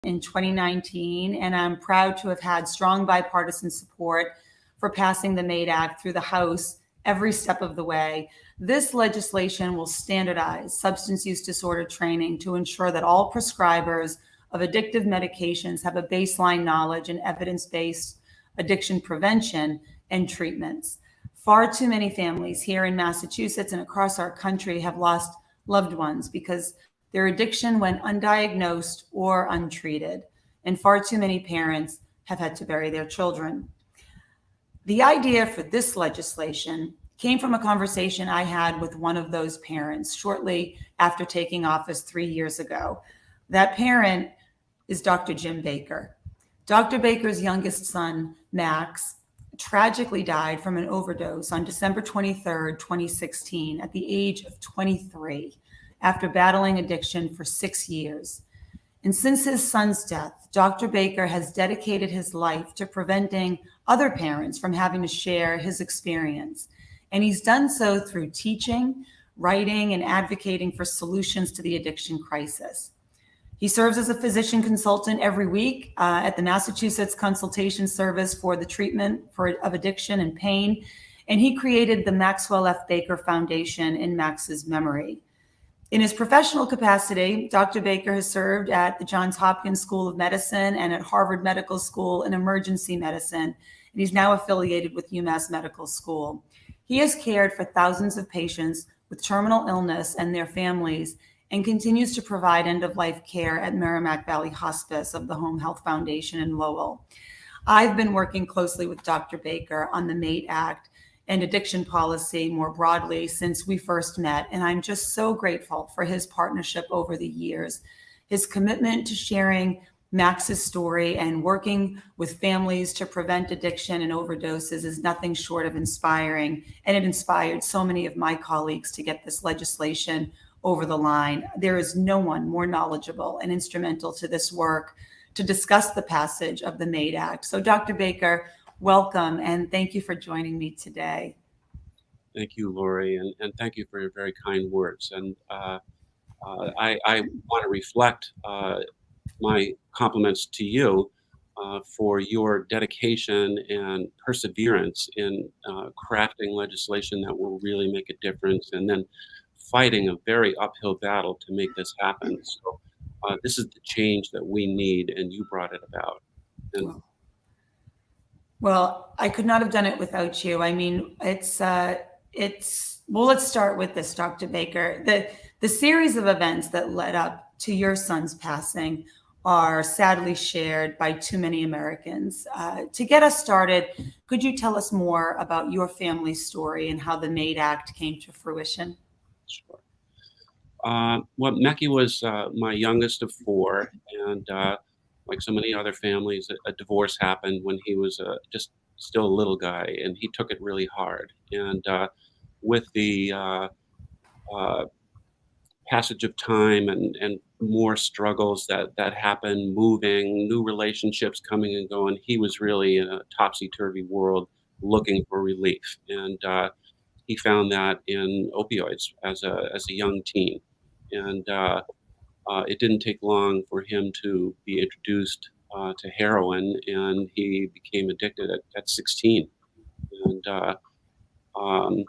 in 2019, and I'm proud to have had strong bipartisan support for passing the MAID Act through the House every step of the way. This legislation will standardize substance use disorder training to ensure that all prescribers of addictive medications have a baseline knowledge and evidence-based addiction prevention and treatments. Far too many families here in Massachusetts and across our country have lost loved ones because their addiction went undiagnosed or untreated, and far too many parents have had to bury their children. The idea for this legislation came from a conversation I had with one of those parents shortly after taking office 3 years ago. That parent is Dr. Jim Baker. Dr. Baker's youngest son, Max, tragically died from an overdose on December 23rd, 2016, at the age of 23, after battling addiction for 6 years. And since his son's death, Dr. Baker has dedicated his life to preventing other parents from having to share his experience. And he's done so through teaching, writing, and advocating for solutions to the addiction crisis. He serves as a physician consultant every week at the Massachusetts Consultation Service for the Treatment of Addiction and Pain, and he created the Maxwell F. Baker Foundation in Max's memory. In his professional capacity, Dr. Baker has served at the Johns Hopkins School of Medicine and at Harvard Medical School in emergency medicine, and he's now affiliated with UMass Medical School. He has cared for thousands of patients with terminal illness and their families, and continues to provide end-of-life care at Merrimack Valley Hospice of the Home Health Foundation in Lowell. I've been working closely with Dr. Baker on the MAID Act and addiction policy more broadly since we first met, and I'm just so grateful for his partnership over the years. His commitment to sharing Max's story and working with families to prevent addiction and overdoses is nothing short of inspiring, and it inspired so many of my colleagues to get this legislation over the line. There is no one more knowledgeable and instrumental to this work to discuss the passage of the MAID Act. So Dr. Baker, welcome, and thank you for joining me today. Thank you, Lori, and thank you for your very kind words. And I want to reflect my compliments to you for your dedication and perseverance in crafting legislation that will really make a difference, and then fighting a very uphill battle to make this happen. So this is the change that we need, and you brought it about. And well, I could not have done it without you. I mean, well, let's start with this, Dr. Baker. The series of events that led up to your son's passing are sadly shared by too many Americans. To get us started, could you tell us more about your family's story and how the MAID Act came to fruition? Sure. Well, Mackie was my youngest of four, and like so many other families, a divorce happened when he was just still a little guy, and he took it really hard. And with the passage of time and more struggles that happened, moving, new relationships coming and going, he was really in a topsy-turvy world looking for relief. And he found that in opioids as a young teen. And it didn't take long for him to be introduced to heroin, and he became addicted at 16. And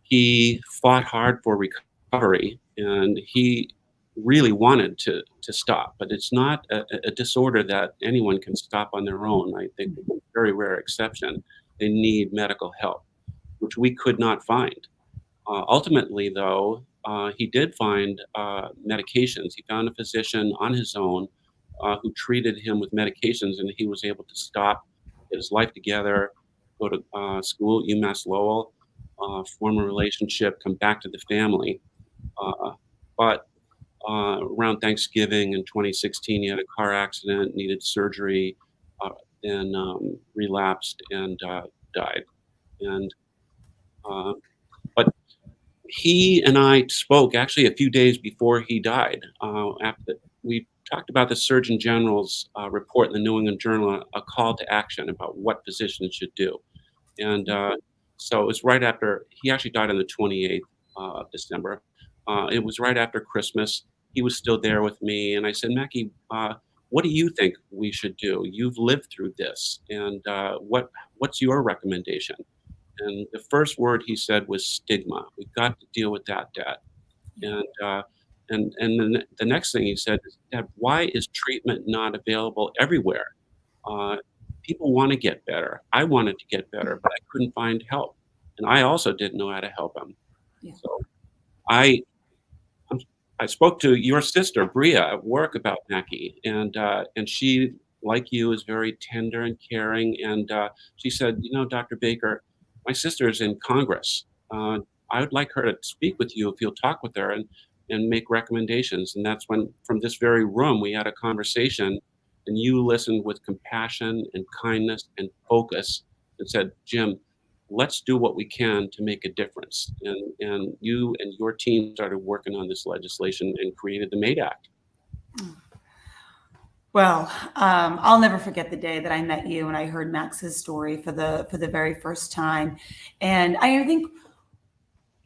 he fought hard for recovery, and he really wanted to stop. But it's not a disorder that anyone can stop on their own. I think it's a very rare exception. They need medical help, which we could not find. Ultimately, though, he did find medications. He found a physician on his own who treated him with medications, and he was able to stop, get his life together, go to school at UMass Lowell, form a relationship, come back to the family. But around Thanksgiving in 2016, he had a car accident, needed surgery, then relapsed and died. And but he and I spoke actually a few days before he died. After we talked about the Surgeon General's report in the New England Journal, a call to action about what physicians should do. And so it was right after, he actually died on the 28th of December. It was right after Christmas. He was still there with me. And I said, Mackie, what do you think we should do? You've lived through this, and what's your recommendation? And the first word he said was stigma. We've got to deal with that, Dad. Yeah. And then the next thing he said is, Dad, why is treatment not available everywhere? Uh, People want to get better. I wanted to get better, but I couldn't find help, and I also didn't know how to help him. Yeah. So I I'm, I spoke to your sister Bria at work about Mackie, and she, like you, is very tender and caring. And she said, Dr. Baker, my sister is in Congress. I would like her to speak with you if you'll talk with her and make recommendations. And that's when, from this very room, we had a conversation, and you listened with compassion and kindness and focus, and said, Jim, let's do what we can to make a difference. And you and your team started working on this legislation and created the MAID Act. Well, I'll never forget the day that I met you and I heard Max's story for the very first time. And I think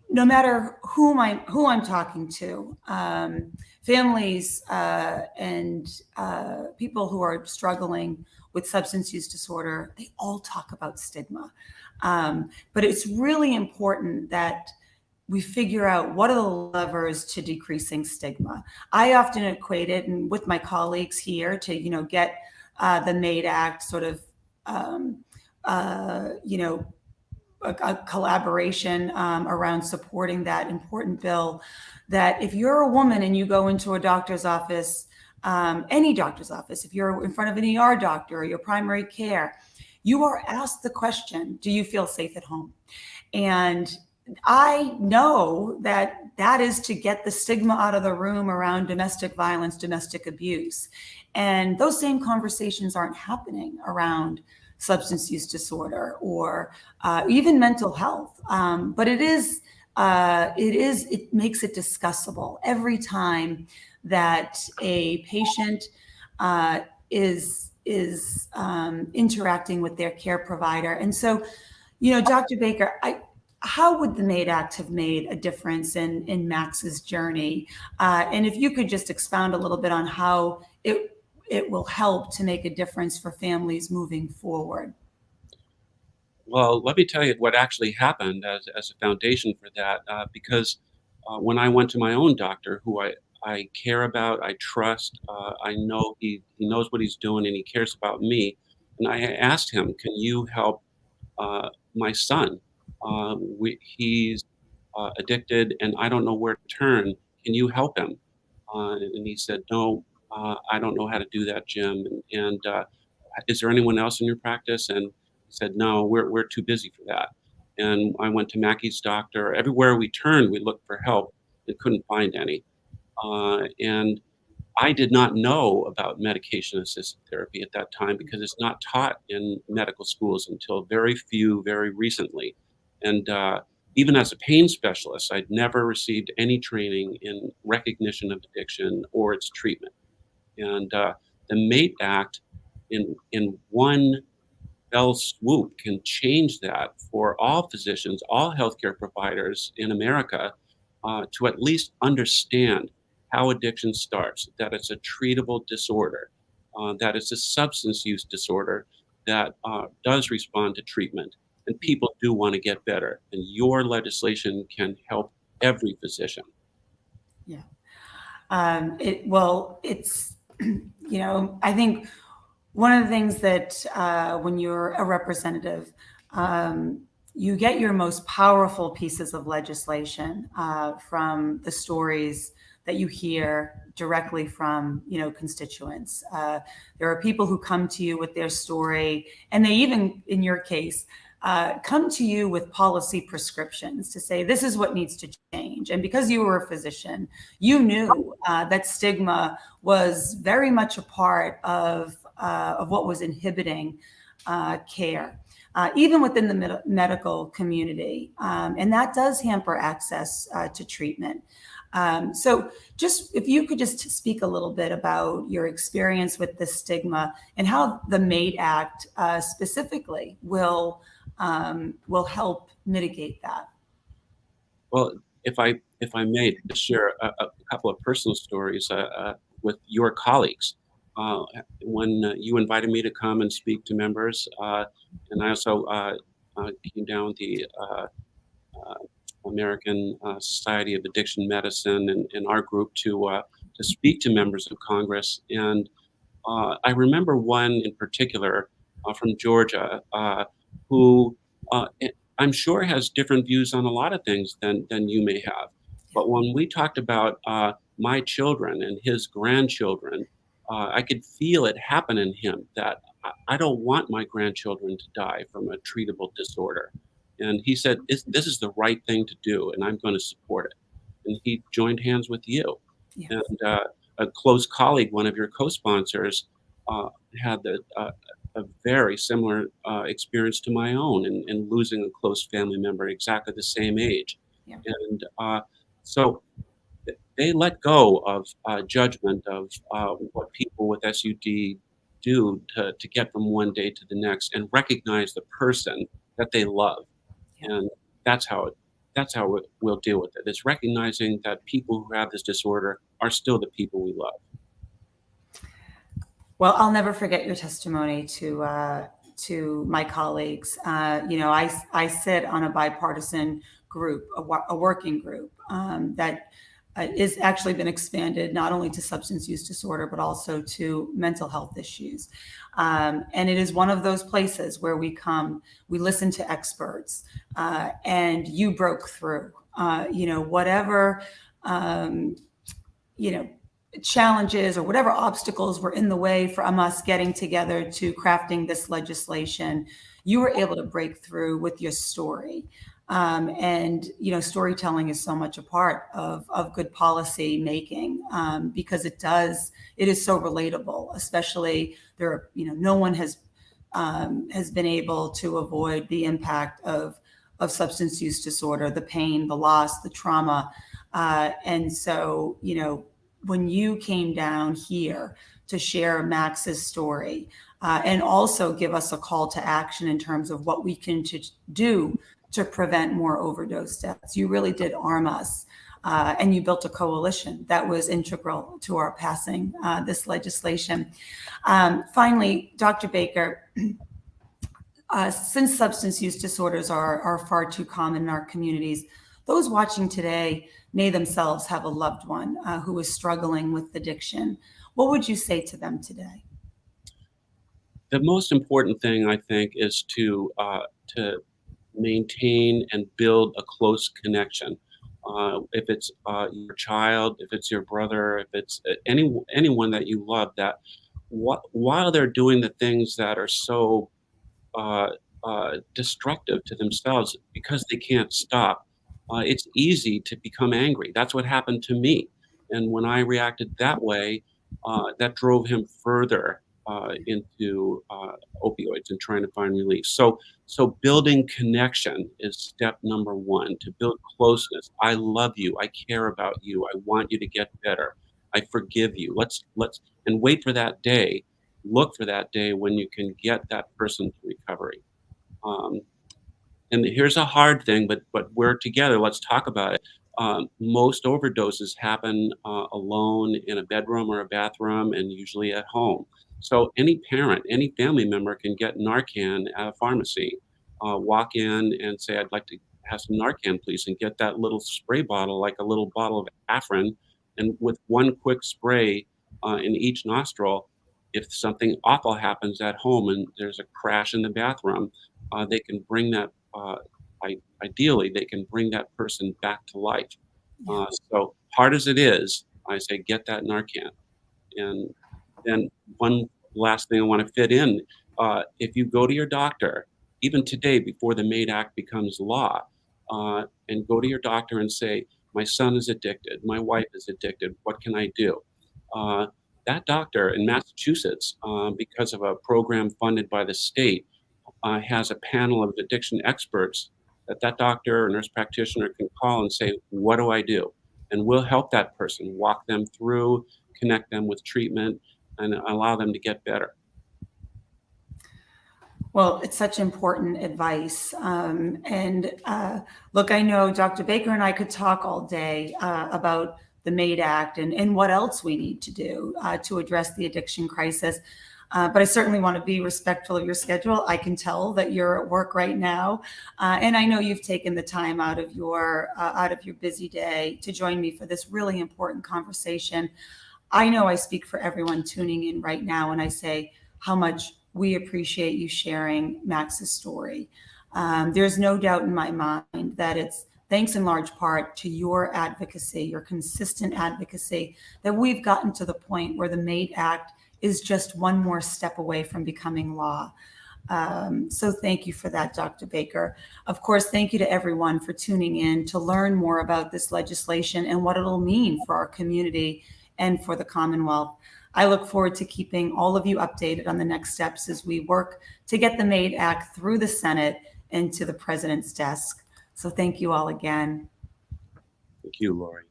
no matter who I'm talking to, families and people who are struggling with substance use disorder, they all talk about stigma. But it's really important that we figure out what are the levers to decreasing stigma. I often equate it, and with my colleagues here, to get the MAID Act sort of a collaboration around supporting that important bill. That if you're a woman and you go into a doctor's office, any doctor's office, if you're in front of an ER doctor or your primary care, you are asked the question, do you feel safe at home? And I know that that is to get the stigma out of the room around domestic violence, domestic abuse. And those same conversations aren't happening around substance use disorder or even mental health. But it makes it discussable every time that a patient is interacting with their care provider. And so, Dr. Baker, how would the MAID Act have made a difference in Max's journey? And if you could just expound a little bit on how it will help to make a difference for families moving forward. Well, let me tell you what actually happened as a foundation for that, because when I went to my own doctor, who I care about, I trust, I know he knows what he's doing and he cares about me, and I asked him, can you help my son? He's addicted and I don't know where to turn. Can you help him? And he said, no, I don't know how to do that, Jim. And is there anyone else in your practice? And he said, no, we're too busy for that. And I went to Mackey's doctor. Everywhere we turned, we looked for help and couldn't find any. And I did not know about medication assisted therapy at that time because it's not taught in medical schools until very recently. And even as a pain specialist, I'd never received any training in recognition of addiction or its treatment. And the MATE Act, in one fell swoop, can change that for all physicians, all healthcare providers in America, to at least understand how addiction starts, that it's a treatable disorder, that it's a substance use disorder that does respond to treatment, and people do want to get better. And your legislation can help every physician. Yeah. It's, I think one of the things that when you're a representative, you get your most powerful pieces of legislation from the stories that you hear directly from, constituents. There are people who come to you with their story, and they even, in your case, come to you with policy prescriptions to say, this is what needs to change. And because you were a physician, you knew that stigma was very much a part of what was inhibiting care, even within the medical community. And that does hamper access to treatment. So just if you could just speak a little bit about your experience with the stigma and how the MAID Act specifically will help mitigate that. Well, if I may share a couple of personal stories with your colleagues. when you invited me to come and speak to members. And I also came down with the American Society of Addiction Medicine and our group to speak to members of Congress. And I remember one in particular from Georgia who I'm sure has different views on a lot of things than you may have. But when we talked about my children and his grandchildren, I could feel it happen in him that I don't want my grandchildren to die from a treatable disorder. And he said, this is the right thing to do, and I'm going to support it. And he joined hands with you. Yes. And a close colleague, one of your co-sponsors, uh, had a very similar experience to my own in losing a close family member exactly the same age. Yeah. And so they let go of judgment of what people with SUD do to get from one day to the next and recognize the person that they love. Yeah. And that's how we'll deal with it. It's recognizing that people who have this disorder are still the people we love. Well, I'll never forget your testimony to my colleagues. I sit on a bipartisan group, a working group that is actually been expanded not only to substance use disorder but also to mental health issues. And it is one of those places where we listen to experts, and you broke through. Whatever challenges or whatever obstacles were in the way from us getting together to crafting this legislation, you were able to break through with your story. And storytelling is so much a part of good policy making, because it is so relatable. Especially no one has been able to avoid the impact of substance use disorder, the pain, the loss, the trauma, and so when you came down here to share Max's story, and also give us a call to action in terms of what we can do to prevent more overdose deaths, you really did arm us. And you built a coalition that was integral to our passing this legislation. Finally, Dr. Baker, since substance use disorders are far too common in our communities, those watching today may themselves have a loved one who is struggling with addiction. What would you say to them today? The most important thing, I think, is to maintain and build a close connection. If it's your child, if it's your brother, if it's anyone that you love, that while they're doing the things that are so destructive to themselves because they can't stop, it's easy to become angry. That's what happened to me. And when I reacted that way, that drove him further into opioids and trying to find relief. So building connection is step number one, to build closeness. I love you. I care about you. I want you to get better. I forgive you. Let's and wait for that day. Look for that day when you can get that person to recovery. And here's a hard thing, but we're together. Let's talk about it. Most overdoses happen alone in a bedroom or a bathroom, and usually at home. So any parent, any family member can get Narcan at a pharmacy. Walk in and say, "I'd like to have some Narcan, please," and get that little spray bottle, like a little bottle of Afrin, and with one quick spray in each nostril. If something awful happens at home and there's a crash in the bathroom, they can bring that. Ideally, they can bring that person back to life. So hard as it is, I say get that Narcan. And then one last thing I want to fit in: if you go to your doctor, even today before the MAID Act becomes law, and go to your doctor and say, "My son is addicted, my wife is addicted. What can I do?" That doctor in Massachusetts, because of a program funded by the state, has a panel of addiction experts that doctor or nurse practitioner can call and say, "What do I do?" And we'll help that person, walk them through, connect them with treatment, and allow them to get better. Well, it's such important advice. Look, I know Dr. Baker and I could talk all day about the MAID Act and what else we need to do to address the addiction crisis. But I certainly want to be respectful of your schedule. I can tell that you're at work right now, and I know you've taken the time out of your busy day to join me for this really important conversation. I know I speak for everyone tuning in right now when I say how much we appreciate you sharing Max's story. There's no doubt in my mind that it's thanks in large part to your advocacy, your consistent advocacy, that we've gotten to the point where the MAID Act is just one more step away from becoming law. So thank you for that, Dr. Baker. Of course, thank you to everyone for tuning in to learn more about this legislation and what it'll mean for our community and for the Commonwealth. I look forward to keeping all of you updated on the next steps as we work to get the MAID Act through the Senate and to the President's desk. So thank you all again. Thank you, Lori.